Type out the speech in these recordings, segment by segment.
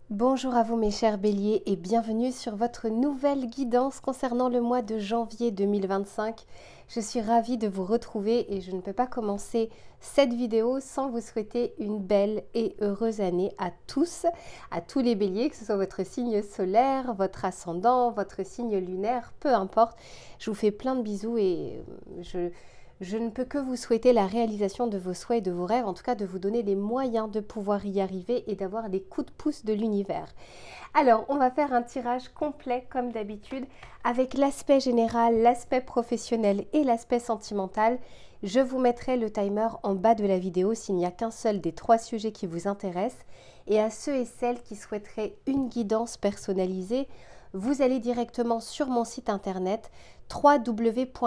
Bonjour à vous mes chers béliers et bienvenue sur votre nouvelle guidance concernant le mois de janvier 2025. Je suis ravie de vous retrouver et je ne peux pas commencer cette vidéo sans vous souhaiter une belle et heureuse année à tous les béliers, que ce soit votre signe solaire, votre ascendant, votre signe lunaire, peu importe. Je vous fais plein de bisous et je ne peux que vous souhaiter la réalisation de vos souhaits et de vos rêves, en tout cas de vous donner les moyens de pouvoir y arriver et d'avoir des coups de pouce de l'univers. Alors, on va faire un tirage complet comme d'habitude avec l'aspect général, l'aspect professionnel et l'aspect sentimental. Je vous mettrai le timer en bas de la vidéo s'il n'y a qu'un seul des 3 sujets qui vous intéressent. Et à ceux et celles qui souhaiteraient une guidance personnalisée, vous allez directement sur mon site internet www.lou-k.com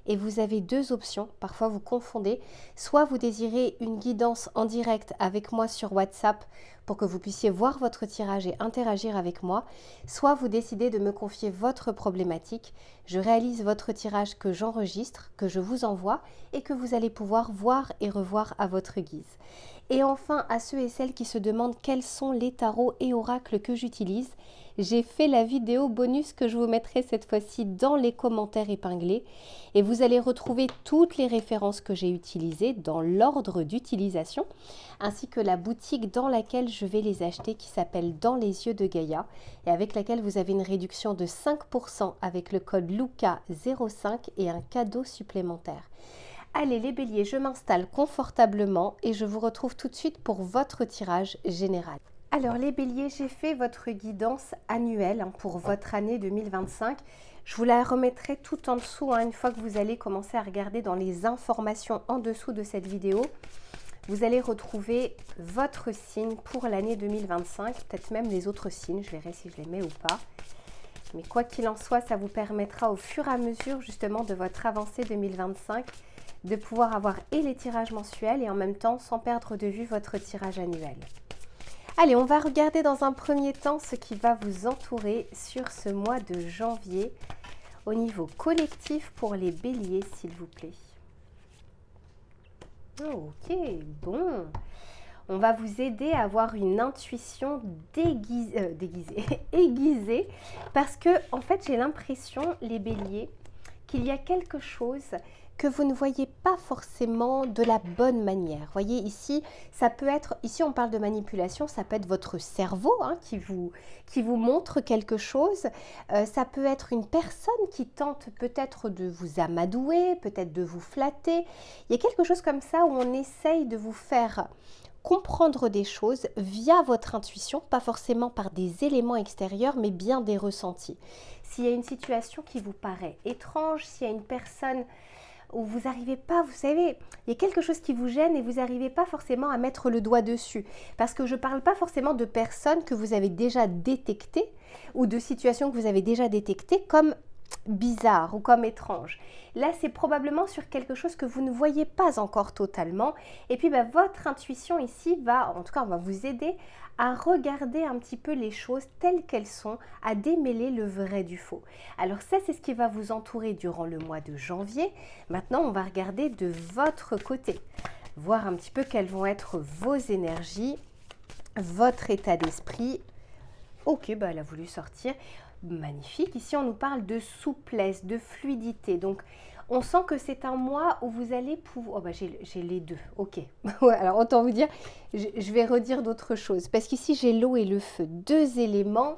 et vous avez 2 options, parfois vous confondez, soit vous désirez une guidance en direct avec moi sur WhatsApp pour que vous puissiez voir votre tirage et interagir avec moi, soit vous décidez de me confier votre problématique, je réalise votre tirage que j'enregistre, que je vous envoie et que vous allez pouvoir voir et revoir à votre guise. Et enfin, à ceux et celles qui se demandent quels sont les tarots et oracles que j'utilise, j'ai fait la vidéo bonus que je vous mettrai cette fois-ci dans les commentaires épinglés et vous allez retrouver toutes les références que j'ai utilisées dans l'ordre d'utilisation ainsi que la boutique dans laquelle je vais les acheter qui s'appelle Dans les yeux de Gaïa et avec laquelle vous avez une réduction de 5% avec le code LUCA05 et un cadeau supplémentaire. Allez les béliers, je m'installe confortablement et je vous retrouve tout de suite pour votre tirage général. Alors les béliers, j'ai fait votre guidance annuelle pour votre année 2025. Je vous la remettrai tout en dessous une fois que vous allez commencer à regarder dans les informations en dessous de cette vidéo. Vous allez retrouver votre signe pour l'année 2025, peut-être même les autres signes, je verrai si je les mets ou pas. Mais quoi qu'il en soit, ça vous permettra au fur et à mesure justement de votre avancée 2025 de pouvoir avoir et les tirages mensuels et en même temps sans perdre de vue votre tirage annuel. Allez, on va regarder dans un premier temps ce qui va vous entourer sur ce mois de janvier au niveau collectif pour les béliers, s'il vous plaît. Ok, bon. On va vous aider à avoir une intuition aiguisée parce que, en fait, j'ai l'impression, les béliers, qu'il y a quelque chose que vous ne voyez pas forcément de la bonne manière. Voyez, ici, ça peut être, ici on parle de manipulation, ça peut être votre cerveau qui vous montre quelque chose. Ça peut être une personne qui tente peut-être de vous amadouer, peut-être de vous flatter. Il y a quelque chose comme ça où on essaye de vous faire comprendre des choses via votre intuition, pas forcément par des éléments extérieurs, mais bien des ressentis. S'il y a une situation qui vous paraît étrange, s'il y a une personne où vous n'arrivez pas, vous savez, il y a quelque chose qui vous gêne et vous n'arrivez pas forcément à mettre le doigt dessus. Parce que je ne parle pas forcément de personnes que vous avez déjà détectées ou de situations que vous avez déjà détectées comme bizarre ou comme étrange. Là, c'est probablement sur quelque chose que vous ne voyez pas encore totalement. Et puis, votre intuition ici va, en tout cas, on va vous aider à regarder un petit peu les choses telles qu'elles sont, à démêler le vrai du faux. Alors ça, c'est ce qui va vous entourer durant le mois de janvier. Maintenant, on va regarder de votre côté, voir un petit peu quelles vont être vos énergies, votre état d'esprit. Ok, elle a voulu sortir. Magnifique. Ici, on nous parle de souplesse, de fluidité. Donc, on sent que c'est un mois où vous allez pouvoir... Oh, j'ai les deux. Ok. Ouais, alors, autant vous dire, je vais redire d'autres choses. Parce qu'ici, j'ai l'eau et le feu. 2 éléments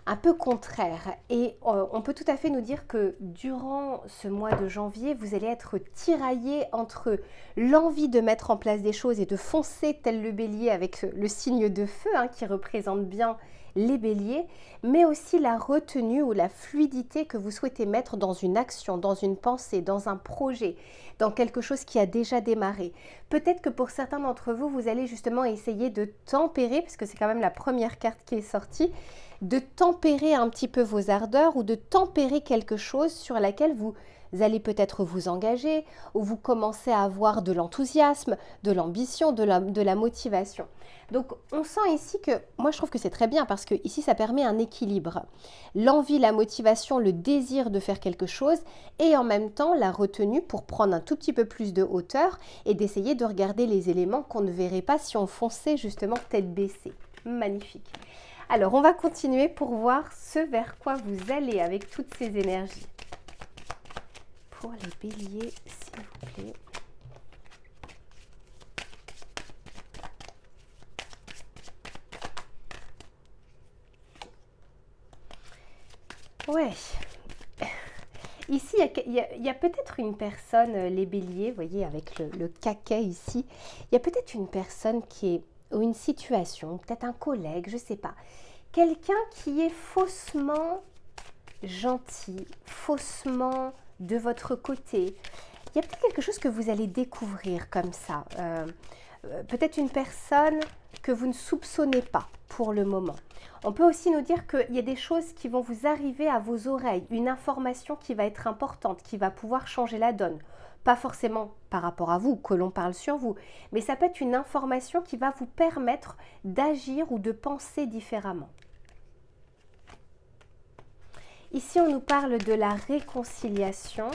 un peu contraires. Et on peut tout à fait nous dire que durant ce mois de janvier, vous allez être tiraillé entre l'envie de mettre en place des choses et de foncer tel le bélier avec le signe de feu qui représente bien les béliers, mais aussi la retenue ou la fluidité que vous souhaitez mettre dans une action, dans une pensée, dans un projet, dans quelque chose qui a déjà démarré. Peut-être que pour certains d'entre vous, vous allez justement essayer de tempérer, parce que c'est quand même la première carte qui est sortie, de tempérer un petit peu vos ardeurs ou de tempérer quelque chose sur laquelle vous allez peut-être vous engager, où vous commencez à avoir de l'enthousiasme, de l'ambition, de la motivation. Donc on sent ici que, moi je trouve que c'est très bien parce que ici ça permet un équilibre. L'envie, la motivation, le désir de faire quelque chose et en même temps la retenue pour prendre un tout petit peu plus de hauteur et d'essayer de regarder les éléments qu'on ne verrait pas si on fonçait justement tête baissée. Magnifique. Alors on va continuer pour voir ce vers quoi vous allez avec toutes ces énergies. Pour les béliers, s'il vous plaît. Ouais, ici il y a peut-être une personne, les béliers, vous voyez avec le caquet ici, il y a peut-être une personne qui est, ou une situation, peut-être un collègue, je ne sais pas, quelqu'un qui est faussement gentil, faussement de votre côté. Il y a peut-être quelque chose que vous allez découvrir comme ça, peut-être une personne que vous ne soupçonnez pas pour le moment. On peut aussi nous dire qu'il y a des choses qui vont vous arriver à vos oreilles, une information qui va être importante, qui va pouvoir changer la donne. Pas forcément par rapport à vous, que l'on parle sur vous, mais ça peut être une information qui va vous permettre d'agir ou de penser différemment. Ici, on nous parle de la réconciliation.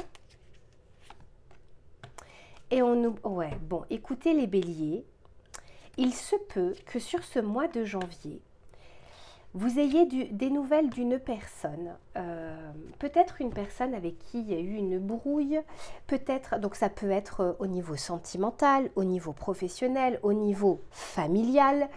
Et on nous... Ouais, bon, écoutez les béliers, il se peut que sur ce mois de janvier, vous ayez des nouvelles d'une personne, peut-être une personne avec qui il y a eu une brouille, peut-être, donc ça peut être au niveau sentimental, au niveau professionnel, au niveau familial,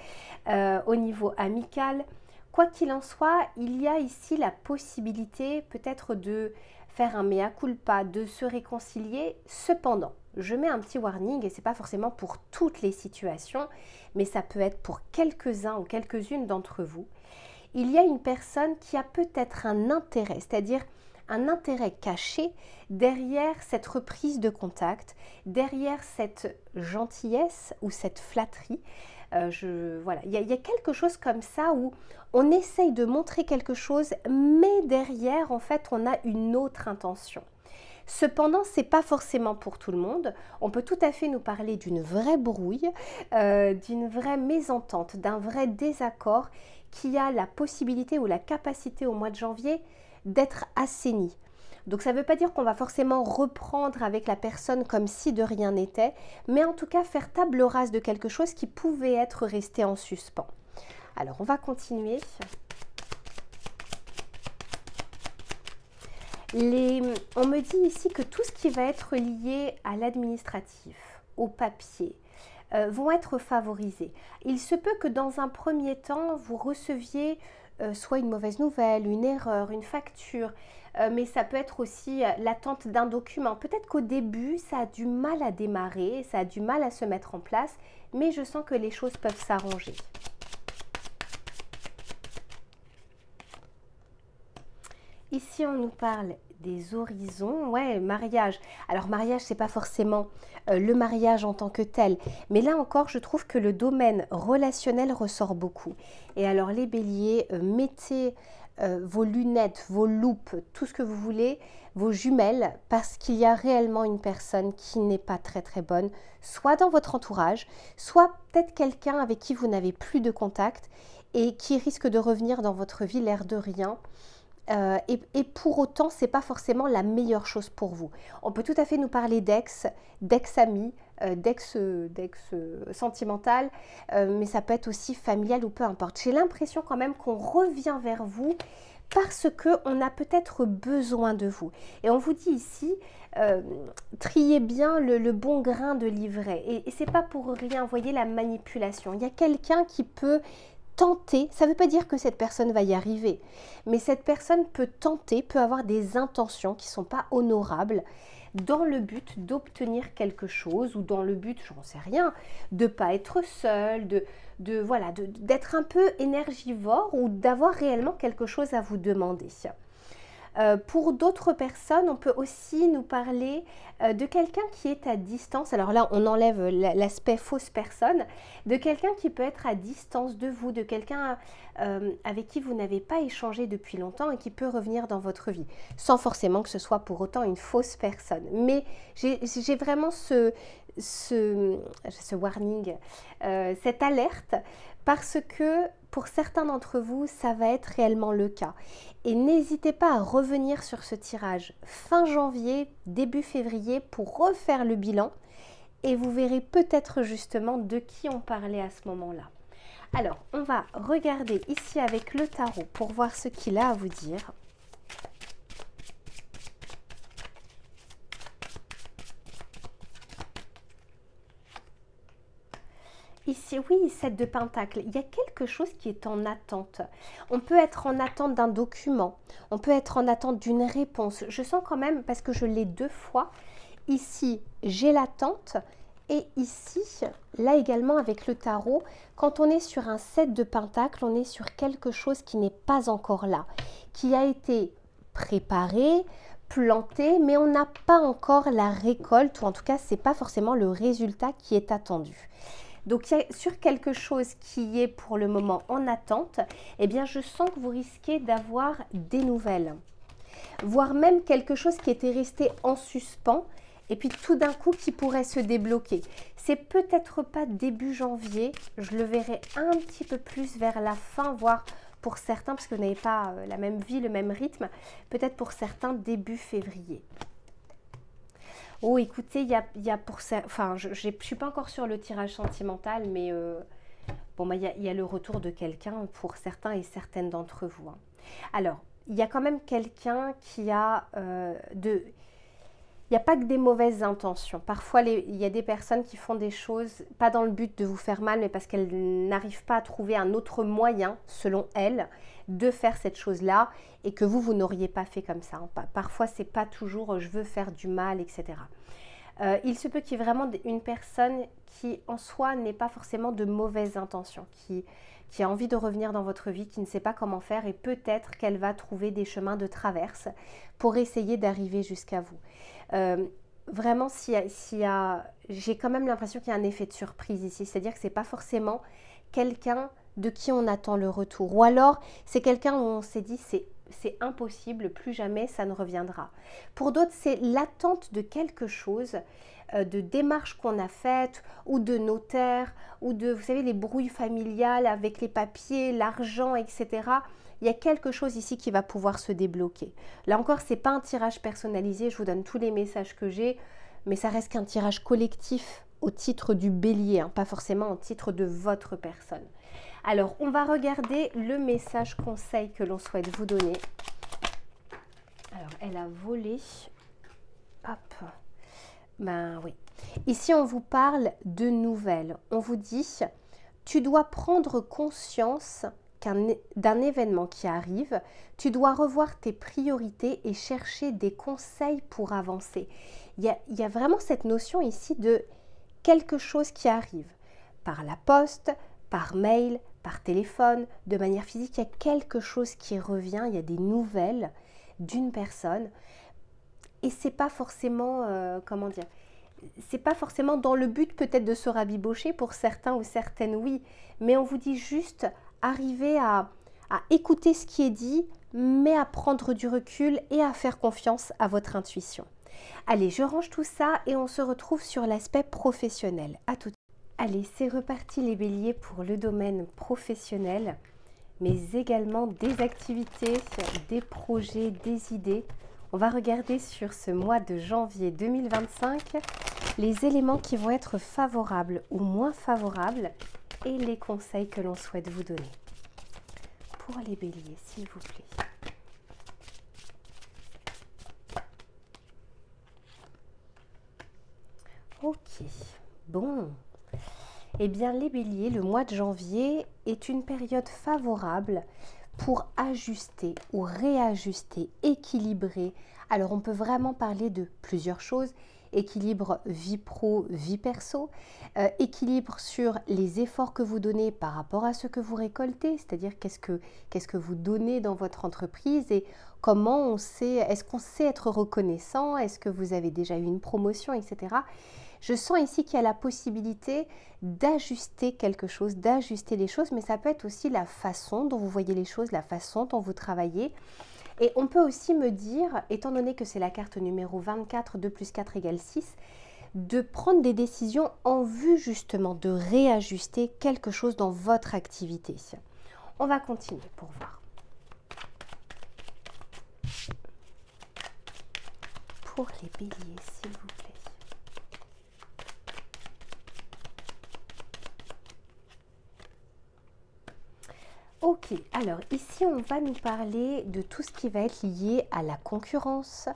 au niveau amical. Quoi qu'il en soit, il y a ici la possibilité peut-être de faire un mea culpa, de se réconcilier. Cependant, je mets un petit warning et ce n'est pas forcément pour toutes les situations, mais ça peut être pour quelques-uns ou quelques-unes d'entre vous. Il y a une personne qui a peut-être un intérêt, c'est-à-dire un intérêt caché derrière cette reprise de contact, derrière cette gentillesse ou cette flatterie. Voilà. Il y a quelque chose comme ça où on essaye de montrer quelque chose, mais derrière, en fait, on a une autre intention. Cependant, ce n'est pas forcément pour tout le monde. On peut tout à fait nous parler d'une vraie brouille, d'une vraie mésentente, d'un vrai désaccord qui a la possibilité ou la capacité au mois de janvier d'être assaini. Donc ça ne veut pas dire qu'on va forcément reprendre avec la personne comme si de rien n'était, mais en tout cas faire table rase de quelque chose qui pouvait être resté en suspens. Alors on va continuer. On me dit ici que tout ce qui va être lié à l'administratif, au papier, vont être favorisés. Il se peut que dans un premier temps, vous receviez soit une mauvaise nouvelle, une erreur, une facture, mais ça peut être aussi l'attente d'un document. Peut-être qu'au début, ça a du mal à démarrer, ça a du mal à se mettre en place, mais je sens que les choses peuvent s'arranger. Ici, on nous parle des horizons, ouais, mariage. Alors, mariage, c'est pas forcément le mariage en tant que tel, mais là encore, je trouve que le domaine relationnel ressort beaucoup. Et alors, les béliers, mettez vos lunettes, vos loupes, tout ce que vous voulez, vos jumelles, parce qu'il y a réellement une personne qui n'est pas très très bonne, soit dans votre entourage, soit peut-être quelqu'un avec qui vous n'avez plus de contact et qui risque de revenir dans votre vie l'air de rien. Et pour autant, ce n'est pas forcément la meilleure chose pour vous. On peut tout à fait nous parler d'ex-amis, d'ex sentimental, mais ça peut être aussi familial ou peu importe. J'ai l'impression quand même qu'on revient vers vous parce qu'on a peut-être besoin de vous. Et on vous dit ici, triez bien le bon grain de livret. Et ce n'est pas pour rien, voyez la manipulation. Il y a quelqu'un qui peut tenter, ça ne veut pas dire que cette personne va y arriver, mais cette personne peut tenter, peut avoir des intentions qui ne sont pas honorables dans le but d'obtenir quelque chose ou dans le but, j'en sais rien, de ne pas être seul, voilà, d'être un peu énergivore ou d'avoir réellement quelque chose à vous demander. Pour d'autres personnes, on peut aussi nous parler de quelqu'un qui est à distance. Alors là, on enlève l'aspect fausse personne, de quelqu'un qui peut être à distance de vous, de quelqu'un avec qui vous n'avez pas échangé depuis longtemps et qui peut revenir dans votre vie, sans forcément que ce soit pour autant une fausse personne. Mais j'ai vraiment ce warning, cette alerte, parce que pour certains d'entre vous, ça va être réellement le cas. Et n'hésitez pas à revenir sur ce tirage fin janvier, début février pour refaire le bilan et vous verrez peut-être justement de qui on parlait à ce moment-là. Alors, on va regarder ici avec le tarot pour voir ce qu'il a à vous dire. Ici, oui, 7 de Pentacle. Il y a quelque chose qui est en attente. On peut être en attente d'un document. On peut être en attente d'une réponse. Je sens quand même, parce que je l'ai 2 fois, ici, j'ai l'attente. Et ici, là également avec le tarot, quand on est sur un 7 de Pentacle, on est sur quelque chose qui n'est pas encore là, qui a été préparé, planté, mais on n'a pas encore la récolte, ou en tout cas, ce n'est pas forcément le résultat qui est attendu. Donc, sur quelque chose qui est pour le moment en attente, eh bien, je sens que vous risquez d'avoir des nouvelles. Voire même quelque chose qui était resté en suspens et puis tout d'un coup qui pourrait se débloquer. C'est peut-être pas début janvier, je le verrai un petit peu plus vers la fin, voire pour certains, parce que vous n'avez pas la même vie, le même rythme, peut-être pour certains début février. Oh, écoutez, il y a pour ça, enfin, je ne suis pas encore sur le tirage sentimental, mais bon, bah, y a le retour de quelqu'un pour certains et certaines d'entre vous. Hein. Alors, il y a quand même quelqu'un qui a il n'y a pas que des mauvaises intentions. Parfois, il y a des personnes qui font des choses, pas dans le but de vous faire mal, mais parce qu'elles n'arrivent pas à trouver un autre moyen, selon elles, de faire cette chose-là et que vous n'auriez pas fait comme ça. Parfois, ce n'est pas toujours « je veux faire du mal », etc. Il se peut qu'il y ait vraiment une personne qui, en soi, n'ait pas forcément de mauvaises intentions, qui a envie de revenir dans votre vie, qui ne sait pas comment faire et peut-être qu'elle va trouver des chemins de traverse pour essayer d'arriver jusqu'à vous. Vraiment, j'ai quand même l'impression qu'il y a un effet de surprise ici, c'est-à-dire que ce n'est pas forcément quelqu'un de qui on attend le retour. Ou alors, c'est quelqu'un où on s'est dit c'est impossible, plus jamais ça ne reviendra. Pour d'autres, c'est l'attente de quelque chose, de démarches qu'on a faites, ou de notaire, ou de, vous savez, les brouilles familiales avec les papiers, l'argent, etc. Il y a quelque chose ici qui va pouvoir se débloquer. Là encore, ce n'est pas un tirage personnalisé, je vous donne tous les messages que j'ai, mais ça reste qu'un tirage collectif au titre du bélier, hein, pas forcément au titre de votre personne. Alors, on va regarder le message conseil que l'on souhaite vous donner. Alors, elle a volé. Hop. Ben oui. Ici, on vous parle de nouvelles. On vous dit, tu dois prendre conscience d'un événement qui arrive, tu dois revoir tes priorités et chercher des conseils pour avancer. Il y a vraiment cette notion ici de quelque chose qui arrive par la poste, par mail, par téléphone, de manière physique. Il y a quelque chose qui revient, il y a des nouvelles d'une personne et c'est pas forcément, comment dire, c'est pas forcément dans le but peut-être de se rabibocher, pour certains ou certaines oui, mais on vous dit juste arriver à écouter ce qui est dit, mais à prendre du recul et à faire confiance à votre intuition. Allez, je range tout ça et on se retrouve sur l'aspect professionnel. À tout de suite. Allez, c'est reparti les béliers pour le domaine professionnel, mais également des activités, des projets, des idées. On va regarder sur ce mois de janvier 2025 les éléments qui vont être favorables ou moins favorables et les conseils que l'on souhaite vous donner. Pour les béliers, s'il vous plaît. Ok, bon. Eh bien, les béliers, le mois de janvier est une période favorable pour ajuster ou réajuster, équilibrer. Alors, on peut vraiment parler de plusieurs choses. équilibre vie pro, vie perso, équilibre sur les efforts que vous donnez par rapport à ce que vous récoltez, c'est-à-dire qu'est-ce que vous donnez dans votre entreprise et comment on sait, est-ce qu'on sait être reconnaissant, est-ce que vous avez déjà eu une promotion, etc. Je sens ici qu'il y a la possibilité d'ajuster quelque chose, d'ajuster les choses, mais ça peut être aussi la façon dont vous voyez les choses, la façon dont vous travaillez. Et on peut aussi me dire, étant donné que c'est la carte numéro 24, 2 plus 4 égale 6, de prendre des décisions en vue justement de réajuster quelque chose dans votre activité. On va continuer pour voir. Pour les béliers, s'il vous plaît. Ok, alors ici on va nous parler de tout ce qui va être lié à la concurrence,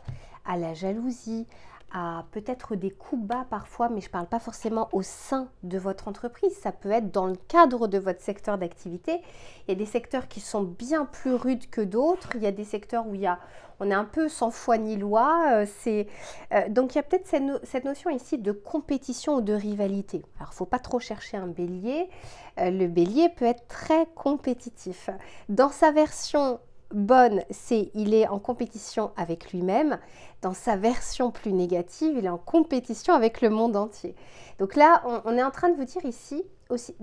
à la jalousie, à peut-être des coups bas parfois, mais je ne parle pas forcément au sein de votre entreprise, ça peut être dans le cadre de votre secteur d'activité. Il y a des secteurs qui sont bien plus rudes que d'autres, il y a des secteurs où on est un peu sans foi ni loi, donc il y a peut-être cette notion ici de compétition ou de rivalité. Alors il ne faut pas trop chercher un bélier, le bélier peut être très compétitif. Dans sa version bonne, il est en compétition avec lui-même. Dans sa version plus négative, il est en compétition avec le monde entier. Donc là, on est en train de vous dire ici aussi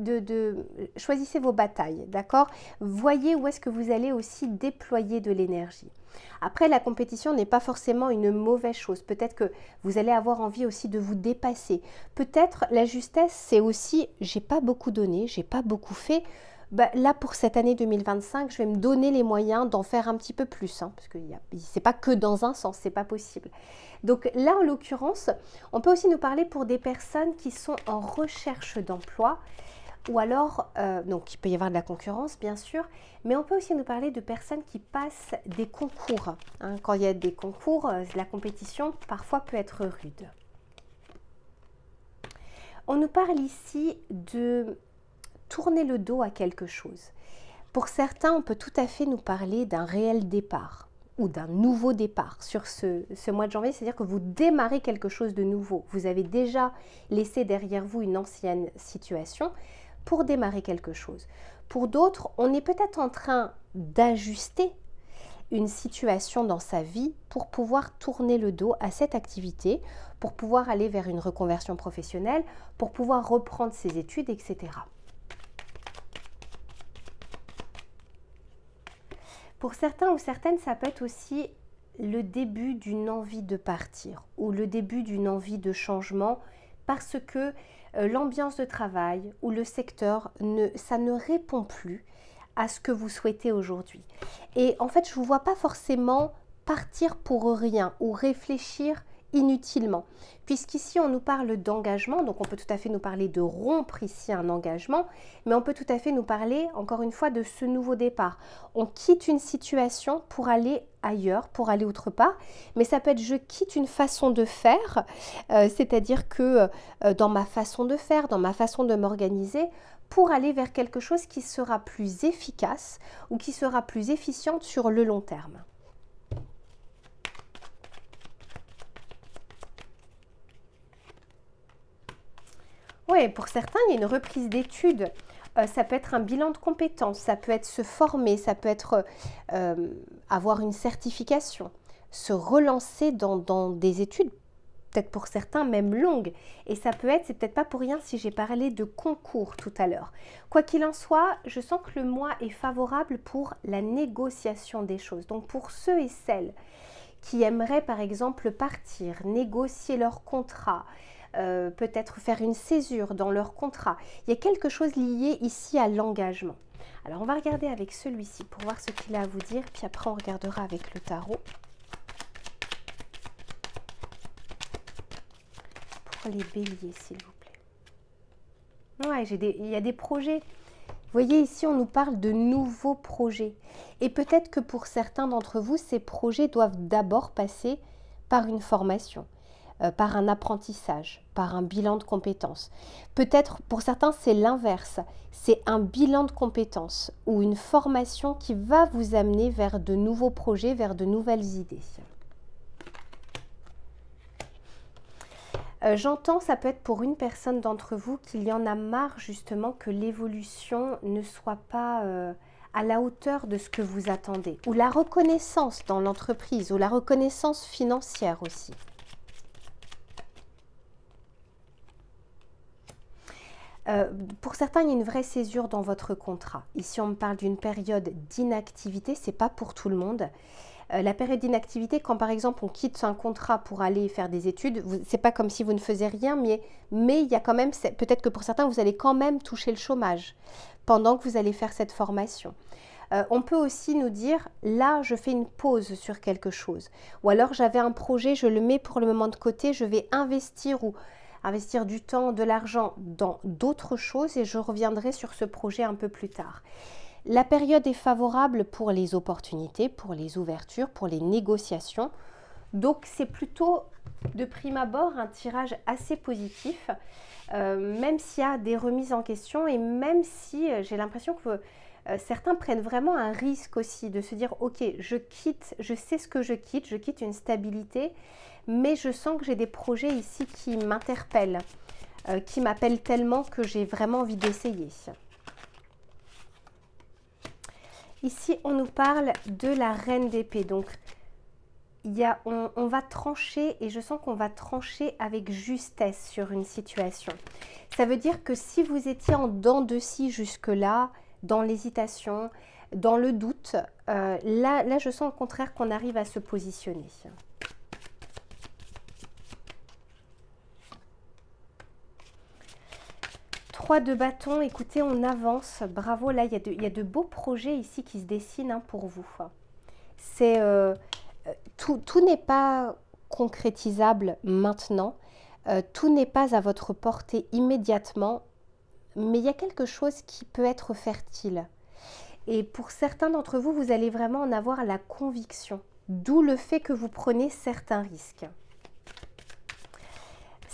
choisissez vos batailles, d'accord? Voyez où est-ce que vous allez aussi déployer de l'énergie. Après, la compétition n'est pas forcément une mauvaise chose. Peut-être que vous allez avoir envie aussi de vous dépasser. Peut-être la justesse, c'est aussi, j'ai pas beaucoup donné, j'ai pas beaucoup fait. Là, pour cette année 2025, je vais me donner les moyens d'en faire un petit peu plus, hein, parce que c'est pas que dans un sens, c'est pas possible. Donc là, en l'occurrence, on peut aussi nous parler pour des personnes qui sont en recherche d'emploi, ou alors, donc il peut y avoir de la concurrence, bien sûr, mais on peut aussi nous parler de personnes qui passent des concours. Hein. Quand il y a des concours, la compétition, parfois, peut être rude. On nous parle ici de tourner le dos à quelque chose. Pour certains, on peut tout à fait nous parler d'un réel départ ou d'un nouveau départ sur ce mois de janvier, c'est-à-dire que vous démarrez quelque chose de nouveau. Vous avez déjà laissé derrière vous une ancienne situation pour démarrer quelque chose. Pour d'autres, on est peut-être en train d'ajuster une situation dans sa vie pour pouvoir tourner le dos à cette activité, pour pouvoir aller vers une reconversion professionnelle, pour pouvoir reprendre ses études, etc. Pour certains ou certaines, ça peut être aussi le début d'une envie de partir ou le début d'une envie de changement parce que l'ambiance de travail ou le secteur, ça ne répond plus à ce que vous souhaitez aujourd'hui. Et en fait, je ne vous vois pas forcément partir pour rien ou réfléchir inutilement. Puisqu'ici, on nous parle d'engagement, donc on peut tout à fait nous parler de rompre ici un engagement, mais on peut tout à fait nous parler, encore une fois, de ce nouveau départ. On quitte une situation pour aller ailleurs, pour aller autre part, mais ça peut être je quitte une façon de faire, c'est-à-dire que dans ma façon de faire, dans ma façon de m'organiser, pour aller vers quelque chose qui sera plus efficace ou qui sera plus efficiente sur le long terme. Oui, pour certains, il y a une reprise d'études. Ça peut être un bilan de compétences, ça peut être se former, ça peut être avoir une certification, se relancer dans des études, peut-être pour certains même longues. Et ça peut être, c'est peut-être pas pour rien si j'ai parlé de concours tout à l'heure. Quoi qu'il en soit, je sens que le mois est favorable pour la négociation des choses. Donc pour ceux et celles qui aimeraient par exemple partir, négocier leur contrat, peut-être faire une césure dans leur contrat. Il y a quelque chose lié ici à l'engagement. Alors on va regarder avec celui-ci pour voir ce qu'il a à vous dire, puis après on regardera avec le tarot. Pour les béliers, s'il vous plaît. Ouais, il y a des projets. Vous voyez ici, on nous parle de nouveaux projets. Et peut-être que pour certains d'entre vous, ces projets doivent d'abord passer par une formation, par un apprentissage, par un bilan de compétences. Peut-être pour certains, c'est l'inverse. C'est un bilan de compétences ou une formation qui va vous amener vers de nouveaux projets, vers de nouvelles idées. J'entends, ça peut être pour une personne d'entre vous qu'il y en a marre justement que l'évolution ne soit pas à la hauteur de ce que vous attendez. Ou la reconnaissance dans l'entreprise, ou la reconnaissance financière aussi. Pour certains, il y a une vraie césure dans votre contrat. Ici, on me parle d'une période d'inactivité, ce n'est pas pour tout le monde. La période d'inactivité, quand par exemple on quitte un contrat pour aller faire des études, c'est pas comme si vous ne faisiez rien, mais il y a quand même, peut-être que pour certains, vous allez quand même toucher le chômage pendant que vous allez faire cette formation. On peut aussi nous dire, là, je fais une pause sur quelque chose. Ou alors, j'avais un projet, je le mets pour le moment de côté, je vais investir ou investir du temps, de l'argent dans d'autres choses et je reviendrai sur ce projet un peu plus tard. La période est favorable pour les opportunités, pour les ouvertures, pour les négociations. Donc, c'est plutôt de prime abord un tirage assez positif, même s'il y a des remises en question et même si j'ai l'impression que certains prennent vraiment un risque aussi de se dire « Ok, je quitte, je sais ce que je quitte une stabilité, mais je sens que j'ai des projets ici qui m'interpellent, qui m'appellent tellement que j'ai vraiment envie d'essayer. » Ici, on nous parle de la reine d'épée. Donc, on va trancher et je sens qu'on va trancher avec justesse sur une situation. Ça veut dire que si vous étiez en dents de scie jusque-là, dans l'hésitation, dans le doute, là, je sens au contraire qu'on arrive à se positionner. De bâton, écoutez, on avance, bravo, là il y a de beaux projets ici qui se dessinent hein, pour vous. C'est tout n'est pas concrétisable maintenant, tout n'est pas à votre portée immédiatement, mais il y a quelque chose qui peut être fertile. Et pour certains d'entre vous, vous allez vraiment en avoir la conviction, d'où le fait que vous prenez certains risques.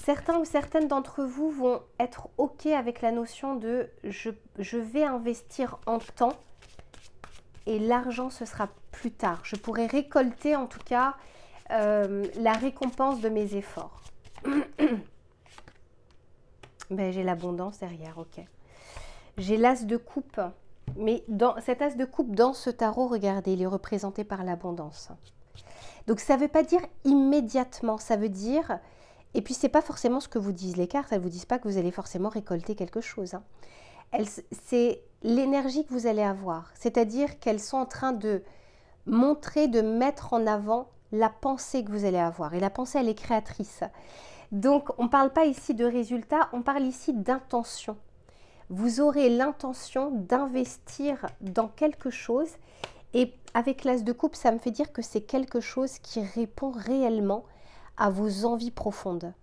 Certains ou certaines d'entre vous vont être OK avec la notion de je vais investir en temps et l'argent ce sera plus tard. Je pourrai récolter en tout cas la récompense de mes efforts. Ben, j'ai l'abondance derrière, OK. J'ai l'as de coupe, mais cet as de coupe dans ce tarot, regardez, il est représenté par l'abondance. Donc ça ne veut pas dire immédiatement, ça veut dire... Et puis, ce n'est pas forcément ce que vous disent les cartes, elles ne vous disent pas que vous allez forcément récolter quelque chose. Hein. C'est l'énergie que vous allez avoir, c'est-à-dire qu'elles sont en train de montrer, de mettre en avant la pensée que vous allez avoir. Et la pensée, elle est créatrice. Donc, on ne parle pas ici de résultats, on parle ici d'intention. Vous aurez l'intention d'investir dans quelque chose et avec l'as de coupe, ça me fait dire que c'est quelque chose qui répond réellement à vos envies profondes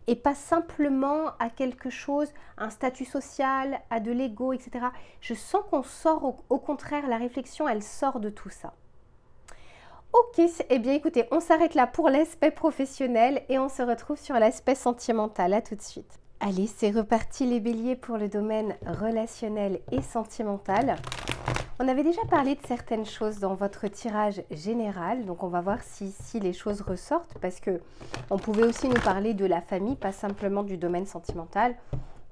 et pas simplement à quelque chose, un statut social, à de l'ego, etc. Je sens qu'on sort, au contraire, la réflexion, elle sort de tout ça. Ok, eh bien écoutez, on s'arrête là pour l'aspect professionnel et on se retrouve sur l'aspect sentimental. À tout de suite. Allez, c'est reparti les béliers pour le domaine relationnel et sentimental. On avait déjà parlé de certaines choses dans votre tirage général, donc on va voir si les choses ressortent, parce que on pouvait aussi nous parler de la famille, pas simplement du domaine sentimental.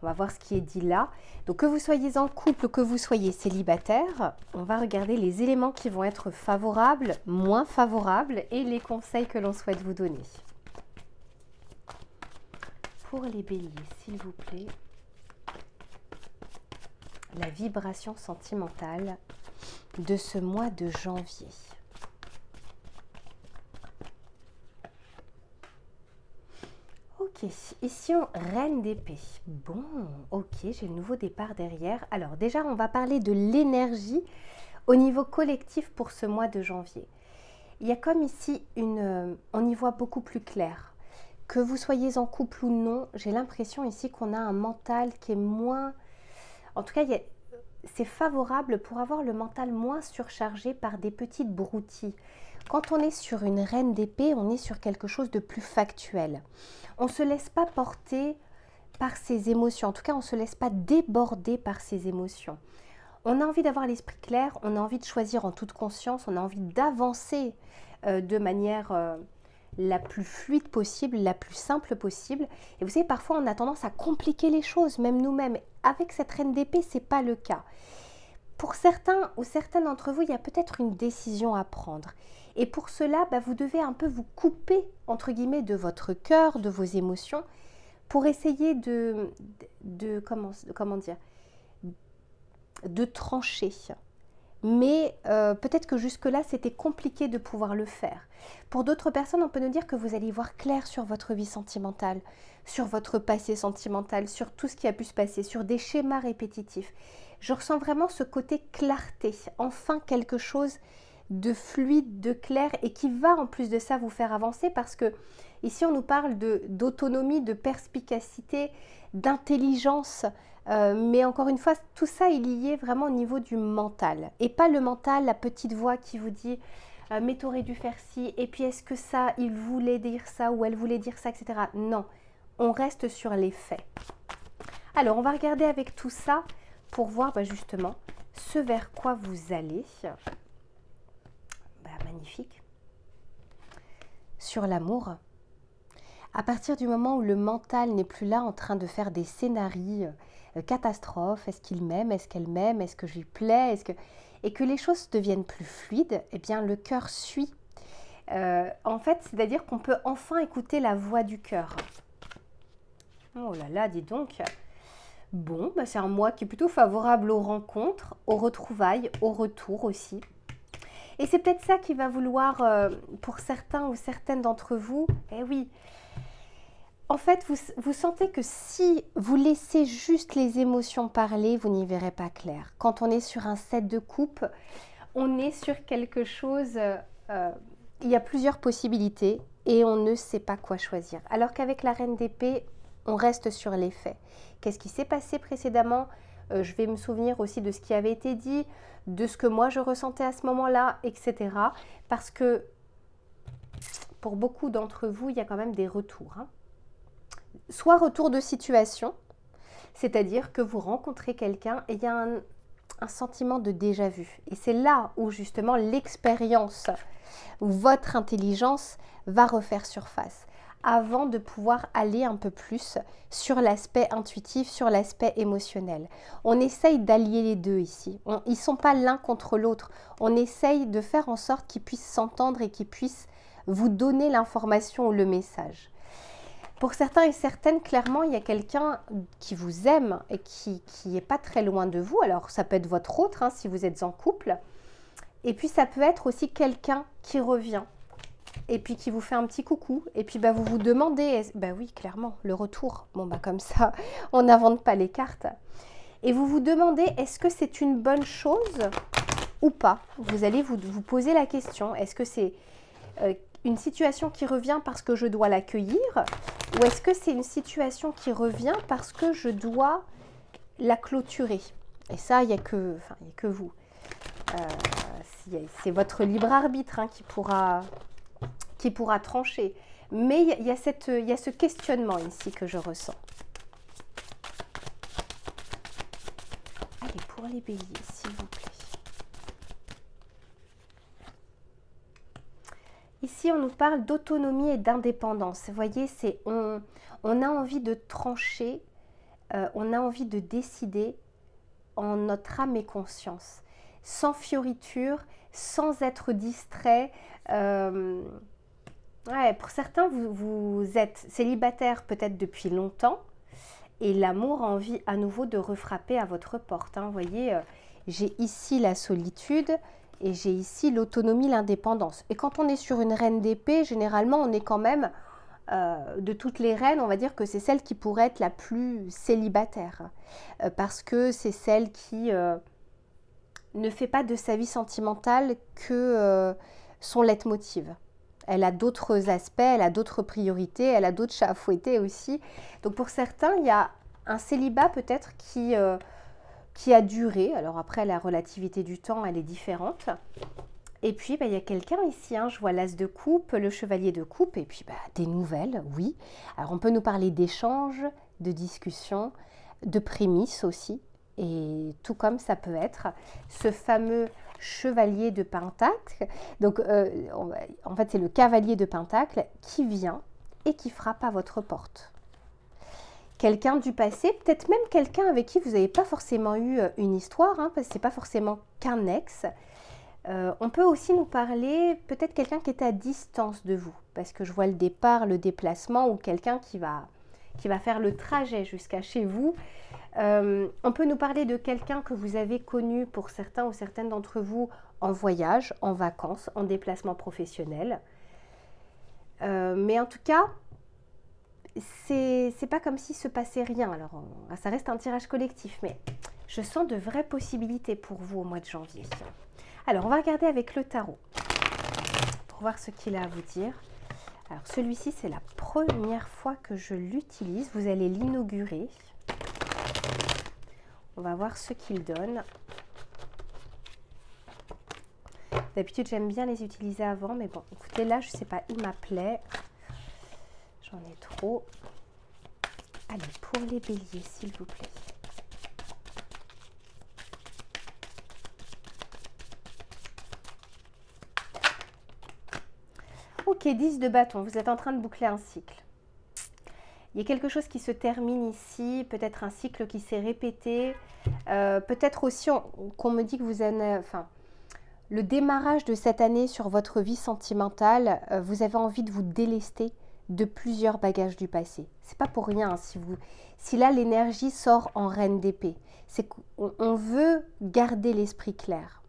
On va voir ce qui est dit là. Donc que vous soyez en couple, que vous soyez célibataire, on va regarder les éléments qui vont être favorables, moins favorables, et les conseils que l'on souhaite vous donner. Pour les béliers, s'il vous plaît, la vibration sentimentale de ce mois de janvier. Ok, ici on reine d'épée. Bon, ok, j'ai le nouveau départ derrière. Alors déjà, on va parler de l'énergie au niveau collectif pour ce mois de janvier. Il y a comme ici on y voit beaucoup plus clair. Que vous soyez en couple ou non, j'ai l'impression ici qu'on a un mental qui est moins... En tout cas, c'est favorable pour avoir le mental moins surchargé par des petites broutilles. Quand on est sur une reine d'épée, on est sur quelque chose de plus factuel. On ne se laisse pas porter par ses émotions. En tout cas, on ne se laisse pas déborder par ses émotions. On a envie d'avoir l'esprit clair, on a envie de choisir en toute conscience, on a envie d'avancer de manière la plus fluide possible, la plus simple possible. Et vous savez, parfois on a tendance à compliquer les choses, même nous-mêmes. Avec cette reine d'épée, ce n'est pas le cas. Pour certains ou certaines d'entre vous, il y a peut-être une décision à prendre. Et pour cela, vous devez un peu vous couper, entre guillemets, de votre cœur, de vos émotions, pour essayer comment dire, de trancher. Mais peut-être que jusque-là, c'était compliqué de pouvoir le faire. Pour d'autres personnes, on peut nous dire que vous allez voir clair sur votre vie sentimentale, sur votre passé sentimental, sur tout ce qui a pu se passer, sur des schémas répétitifs. Je ressens vraiment ce côté clarté, enfin quelque chose de fluide, de clair et qui va en plus de ça vous faire avancer parce que ici on nous parle d'autonomie, de perspicacité, d'intelligence, mais encore une fois tout ça est lié vraiment au niveau du mental et pas le mental, la petite voix qui vous dit mais t'aurais dû faire ci et puis est-ce que ça, il voulait dire ça ou elle voulait dire ça, etc. Non, on reste sur les faits. Alors on va regarder avec tout ça pour voir justement ce vers quoi vous allez. Magnifique. Sur l'amour, à partir du moment où le mental n'est plus là en train de faire des scénarios catastrophes, est-ce qu'il m'aime, est-ce qu'elle m'aime, est-ce que je lui plais, et que les choses deviennent plus fluides, eh bien le cœur suit. En fait, c'est-à-dire qu'on peut enfin écouter la voix du cœur. Oh là là, dis donc. Bon, c'est un mois qui est plutôt favorable aux rencontres, aux retrouvailles, au retour aussi. Et c'est peut-être ça qui va vouloir, pour certains ou certaines d'entre vous, oui, en fait, vous sentez que si vous laissez juste les émotions parler, vous n'y verrez pas clair. Quand on est sur un 7 de coupe, on est sur quelque chose, il y a plusieurs possibilités et on ne sait pas quoi choisir. Alors qu'avec la reine d'épée, on reste sur les faits. Qu'est-ce qui s'est passé précédemment ? Je vais me souvenir aussi de ce qui avait été dit, de ce que moi je ressentais à ce moment-là, etc. Parce que pour beaucoup d'entre vous, il y a quand même des retours. Soit retour de situation, c'est-à-dire que vous rencontrez quelqu'un et il y a un sentiment de déjà-vu. Et c'est là où justement l'expérience, où votre intelligence va refaire surface, avant de pouvoir aller un peu plus sur l'aspect intuitif, sur l'aspect émotionnel. On essaye d'allier les deux ici. Ils ne sont pas l'un contre l'autre. On essaye de faire en sorte qu'ils puissent s'entendre et qu'ils puissent vous donner l'information ou le message. Pour certains et certaines, clairement, il y a quelqu'un qui vous aime et qui n'est pas très loin de vous. Alors, ça peut être votre autre, si vous êtes en couple. Et puis, ça peut être aussi quelqu'un qui revient et puis qui vous fait un petit coucou. Et puis, vous vous demandez, oui, clairement, le retour. Bon, comme ça, on n'invente pas les cartes. Et vous vous demandez, est-ce que c'est une bonne chose ou pas? Vous allez vous poser la question. Est-ce que c'est une situation qui revient parce que je dois l'accueillir ou est-ce que c'est une situation qui revient parce que je dois la clôturer? Et ça, il n'y a que vous. C'est votre libre arbitre qui pourra trancher. Mais il y a ce questionnement ici que je ressens. Allez, pour les béliers, s'il vous plaît. Ici, on nous parle d'autonomie et d'indépendance. Vous voyez, on a envie de trancher, on a envie de décider en notre âme et conscience, sans fioriture, sans être distrait. Pour certains, vous êtes célibataire peut-être depuis longtemps et l'amour a envie à nouveau de refrapper à votre porte. Vous voyez, j'ai ici la solitude. Et j'ai ici l'autonomie, l'indépendance. Et quand on est sur une reine d'épée, généralement, on est quand même, de toutes les reines, on va dire que c'est celle qui pourrait être la plus célibataire. Parce que c'est celle qui ne fait pas de sa vie sentimentale que son leitmotiv. Elle a d'autres aspects, elle a d'autres priorités, elle a d'autres chats à fouetter aussi. Donc pour certains, il y a un célibat peut-être qui a duré. Alors après, la relativité du temps, elle est différente. Et puis, il y a quelqu'un ici, je vois l'as de coupe, le chevalier de coupe, et puis des nouvelles, oui. Alors, on peut nous parler d'échanges, de discussions, de prémices aussi. Et tout comme ça peut être ce fameux chevalier de Pentacle. Donc, en fait, c'est le cavalier de Pentacle qui vient et qui frappe à votre porte. Quelqu'un du passé, peut-être même quelqu'un avec qui vous n'avez pas forcément eu une histoire, hein, parce que ce n'est pas forcément qu'un ex. On peut aussi nous parler, peut-être quelqu'un qui est à distance de vous, parce que je vois le départ, le déplacement, ou quelqu'un qui va faire le trajet jusqu'à chez vous. On peut nous parler de quelqu'un que vous avez connu pour certains ou certaines d'entre vous en voyage, en vacances, en déplacement professionnel. Mais en tout cas, c'est pas comme s'il se passait rien. Alors, ça reste un tirage collectif, mais je sens de vraies possibilités pour vous au mois de janvier. Alors, on va regarder avec le tarot pour voir ce qu'il a à vous dire. Alors, celui-ci, c'est la première fois que je l'utilise. Vous allez l'inaugurer. On va voir ce qu'il donne. D'habitude, j'aime bien les utiliser avant, mais bon, écoutez, là, je sais pas, il m'appelait. J'en ai trop. Allez, pour les béliers, s'il vous plaît. Ok, 10 de bâton, vous êtes en train de boucler un cycle. Il y a quelque chose qui se termine ici, peut-être un cycle qui s'est répété, peut-être aussi qu'on me dit que vous avez, enfin, le démarrage de cette année sur votre vie sentimentale, vous avez envie de vous délester de plusieurs bagages du passé. C'est pas pour rien si là l'énergie sort en reine d'épée. C'est qu'on veut garder l'esprit clair.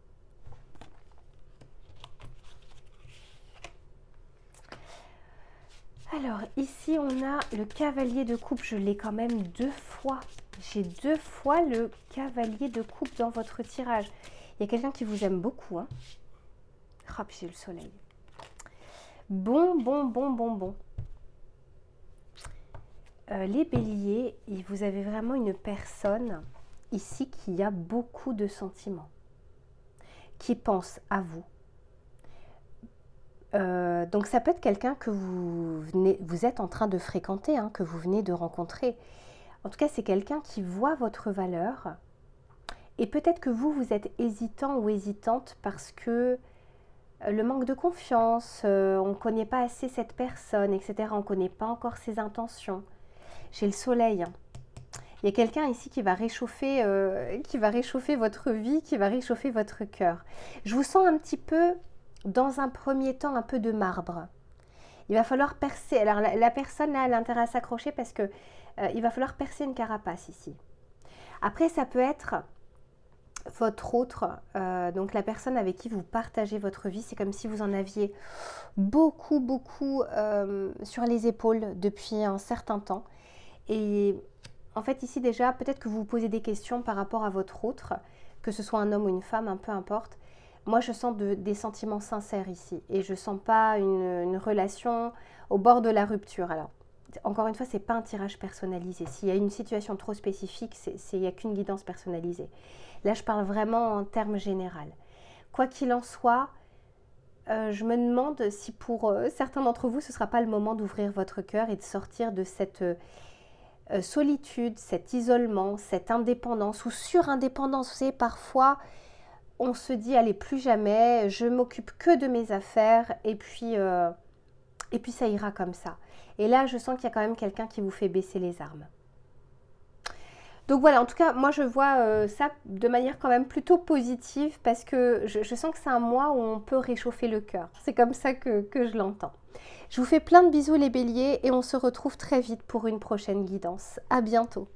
Alors ici on a le cavalier de coupe, je l'ai quand même 2 fois. J'ai 2 fois le cavalier de coupe dans votre tirage. Il y a quelqu'un qui vous aime beaucoup. Hein. Oh, puis j'ai le soleil. Bon. Les béliers, vous avez vraiment une personne ici qui a beaucoup de sentiments, qui pense à vous. Donc ça peut être quelqu'un que vous êtes en train de fréquenter, hein, que vous venez de rencontrer. En tout cas, c'est quelqu'un qui voit votre valeur. Et peut-être que vous êtes hésitant ou hésitante parce que le manque de confiance, on ne connaît pas assez cette personne, etc. On ne connaît pas encore ses intentions. J'ai le soleil. Il y a quelqu'un ici qui va réchauffer votre vie, qui va réchauffer votre cœur. Je vous sens un petit peu, dans un premier temps, un peu de marbre. Il va falloir percer. Alors la personne là, elle a intérêt à s'accrocher parce que il va falloir percer une carapace ici. Après, ça peut être votre autre, donc la personne avec qui vous partagez votre vie. C'est comme si vous en aviez beaucoup sur les épaules depuis un certain temps. Et en fait, ici déjà, peut-être que vous vous posez des questions par rapport à votre autre, que ce soit un homme ou une femme, peu importe. Moi, je sens des sentiments sincères ici et je ne sens pas une relation au bord de la rupture. Alors, encore une fois, ce n'est pas un tirage personnalisé. S'il y a une situation trop spécifique, il n'y a qu'une guidance personnalisée. Là, je parle vraiment en termes généraux. Quoi qu'il en soit, je me demande si pour certains d'entre vous, ce ne sera pas le moment d'ouvrir votre cœur et de sortir de cette solitude, cet isolement, cette indépendance ou surindépendance. Vous savez, parfois, on se dit, allez, plus jamais, je m'occupe que de mes affaires et puis ça ira comme ça. Et là, je sens qu'il y a quand même quelqu'un qui vous fait baisser les armes. Donc voilà, en tout cas, moi je vois ça de manière quand même plutôt positive parce que je sens que c'est un mois où on peut réchauffer le cœur. C'est comme ça que je l'entends. Je vous fais plein de bisous les béliers et on se retrouve très vite pour une prochaine guidance. À bientôt.